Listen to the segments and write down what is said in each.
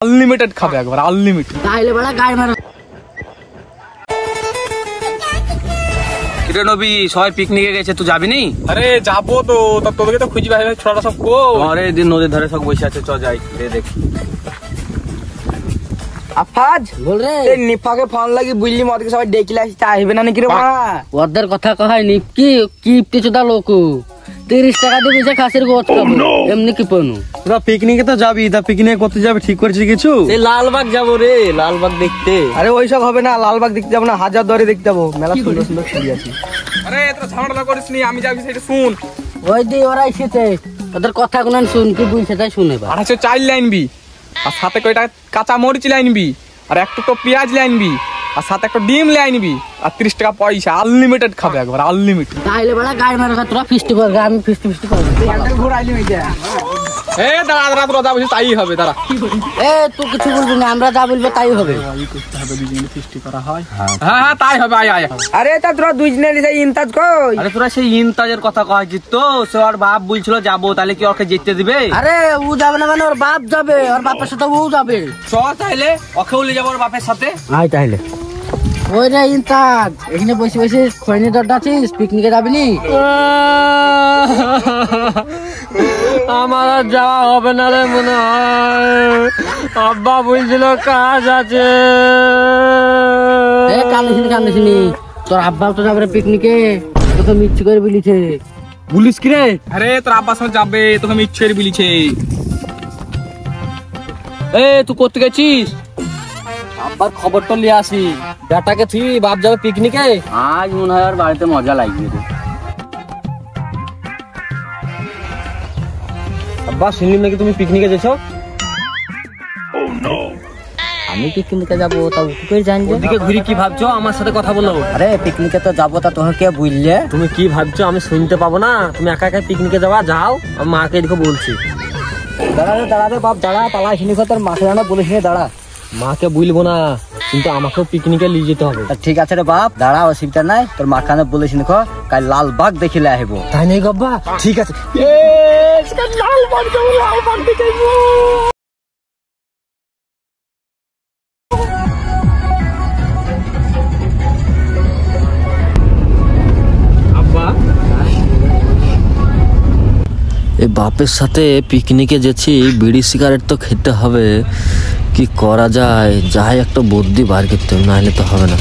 Unlimited খাবে একবার unlimited. তাইলে বড় গায় মারো। কিরে নবী, সবাই পিকনিকে গেছে, তুই যাবি নি? আরে যাবো তো, তা তোদেরকে তো খুঁজি ভাই, ছোটরা সব কো। আরে দিন নদীর ধারে সব বসে আছে, চ যাই দেখি। আফাজ বল রে, এই নিফাকে ফোন লাগি বুঝলি মদকে সবাই ডেকিলে আসি, তা আসবে না নাকি রে মা? ওদের কথা কহাই নি কি কিপটি চোদা লোক 30 টাকা দিয়ে বসে খাসির গোছ খাবো এমনি কি পনু। তোরা পিকনিকে তো যাবি, তা পিকনিকে করতে যাবে ঠিক করেছিস কিছু? এই লালবাগ যাবো রে, লালবাগ দেখতে। আরে ওইসব হবে না, লালবাগ দেখতে যাবো না, হাজার দুয়ারি দেখতে যাবো, মেলা সুন্দর সুন্দর ছবি আছে। আরে তোরা ঝামেলা করিস নি, আমি যাবি সেটা শুন। ওই দি ওরা এসেছে, ওদের কথা গুলো শুন, কি বলছে তাই শুনে বা। 204 লাইনবি, আর সাথে কয়টা কাঁচা মরিচ লাইনবি, আর একটু তো পেঁয়াজ লাইনবি, আর সাথে একটা ডিম লাইনবি, আর 30 টাকা পয়সা। আনলিমিটেড খাবে একবার আনলিমিটেড। তাইলে বড় গায় মারো, তোরা ফিস্ট কর, আমি ফিস্ট করব। ঘুরাইলি মেয়েটা এ দাঁড়া দাঁড়া, তোরা যা বলছিস তাই হবে, দাঁড়া। এ তুই কিছু বলবি না, আমরা যা বলবো তাই হবে। হ্যাঁ হ্যাঁ তাই হবে, আয় আয়। আরে তা তোরা দুইজনে সেই ইনতাজ কই? আরে তোরা সেই ইনতাজের কথা কয়েছিস তো, সে ওর বাপ বলছিল যাবো, তাহলে কি ওকে যেতে দিবে? আরে ও যাবে না মানে ওর বাপ যাবে, ওর বাপের সাথে ও যাবে। চ তাইলে ওকে বলে যাবো ওর বাপের সাথে। আয় তাইলে। ওই রে ইনতাজ, এখানে বসে বসে খৈনি দরটা আছিস, পিকনিকে যাবি নি? আমার আর যাওয়া হবে না রে, মনে হয় আব্বা বলছিল কাজ আছে। এ কান্দিসনি, তোর আব্বা তো যাবে পিকনিকে, তোকে মিথ্যে করে বলিছে। বলিস কি রে? আরে তোর আব্বার সঙ্গে যাবে, তোকে ইচ্ছে বলিছে। এ তুই করতে গেছিস? আব্বার খবরটা নিয়ে আসি, বেটাকে তুই বাপ যাবে পিকনিকে। আজ মনে হয় আর বাড়িতে মজা লাগবে রে। আব্বা শুনলাম নাকি তুমি পিকনিকে যেছো? আমি পিকনিকে যাবো, তা কি করে জানবে? ওদিকে ঘুরে কি ভাবছো? আমার সাথে কথা বলো। আরে পিকনিকে তো যাবো, তা তোকে কে বুঝলে? তুমি কি ভাবছো আমি শুনতে পাবো না? তুমি একা একা পিকনিকে যাওয়া, যাও, আমি মাকে এদিকে বলছি। দাঁড়াবে বাপ, দাঁড়া, পালা শুনি তোর মাকে জানা বলিস নি, দাঁড়া। মাকে বলবো না, কিন্তু আমাকেও পিকনিকে নিয়ে যেতে হবে। ঠিক আছে রে বাপ, দাঁড়া, অসুবিধা নাই, তোর মাখানে বলিস নি, কাল লালবাগ দেখিলে আহিব। তাই নেই গব্বা? ঠিক আছে। এই বাপের সাথে পিকনিকে যেছি, বিড়ি সিগারেট তো খেতে হবে, কি করা যায়? যাই একটা বুদ্ধি বার করতে, নাহলে তো হবে না।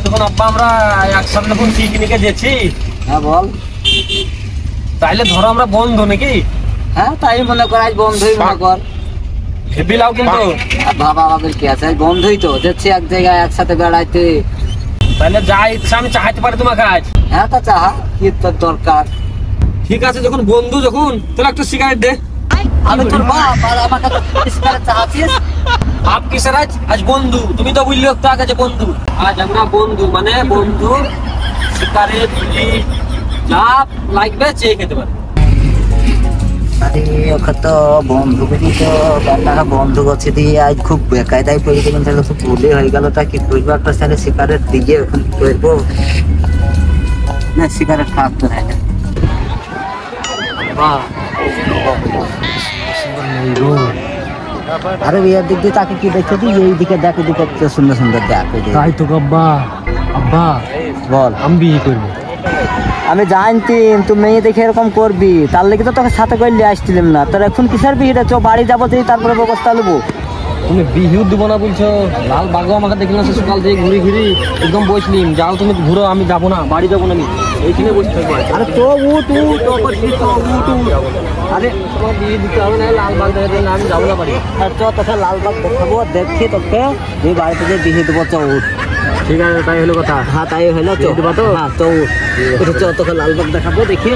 যখন আব্বা আমরা একসাথে যখন পিকনিকে যেছি, হ্যাঁ বল। তাইলে ধরো আমরা বন্ধু নাকি? হ্যাঁ তাই মনে কর, আজ বন্ধুই মনে কর। হেবি লাও কিন্তু। বাবা বাবার কি আছে, আজ বন্ধুই তো যাচ্ছি এক জায়গায় একসাথে বেড়াইতে। তাহলে যা ইচ্ছা আমি চাইতে পারি তোমাকে আজ। হ্যাঁ তা চাহা, কি তোর দরকার? ঠিক আছে, যখন বন্ধু যখন, তাহলে একটা সিগারেট দে। আমি তোর বাপ, আর আমাকে সিগারেট চাহাচ্ছিস? আপ কিসের আজ? আজ বন্ধু, তুমি তো বললি একটু আগে যে বন্ধু। আজ আমরা বন্ধু, মানে বন্ধু সিগারেট বিড়ি যা লাগবে চেয়ে খেতে পারে। আরে ওকে তো বন্ধু বলি তো, বেটারা বন্ধু গছে দিয়ে আজ খুব বেকায়দায় পড়ে গেলেন, তাহলে খুব ভুলে হয়ে গেল। তা কি করবো, একটা সাথে সিগারেট দিয়ে এখন কি করবো? না সিগারেট খাওয়াতে হয় না। আরে বিয়ের দিক দিয়ে তাকে কি দেখছো তুই? এই দিকে দেখ, এদিকে সুন্দর সুন্দর দেখ। তাই তো গব্বা। আব্বা বল। আমি বিয়ে করবো। আমি জানতি তুই মেয়ে দেখে এরকম করবি, তার লেগে তো তোকে সাথে করে নিয়ে আসছিলাম না। তোর এখন কিসের বিয়েটা? চো বাড়ি যাবো, তারপরে ব্যবস্থা নেবো। তুমি বিহিও দিব না বলছো? লাল বাগও আমাকে দেখলাম সে সকাল থেকে ঘুরে ঘুরি, একদম বসলিম। যাও তুমি ঘুরো, আমি যাবো না, বাড়ি যাবো না, আমি এইখানে বসে থাকবো। আরে তো আরে তোমার বিয়ে দিতে হবে না, লাল বাগ দেখা না, আমি যাবো না বাড়ি। তোকে লালবাগ দেখাবো, দেখি তোকে তুই বাড়িতে যে বিয়ে দেবো। চ উঠ। ঠিক আছে, তাই হলো কথা। হ্যাঁ তাই হলো, চো দেবো তো। হ্যাঁ তো উঠ, তোকে লালবাগ দেখাবো, দেখি।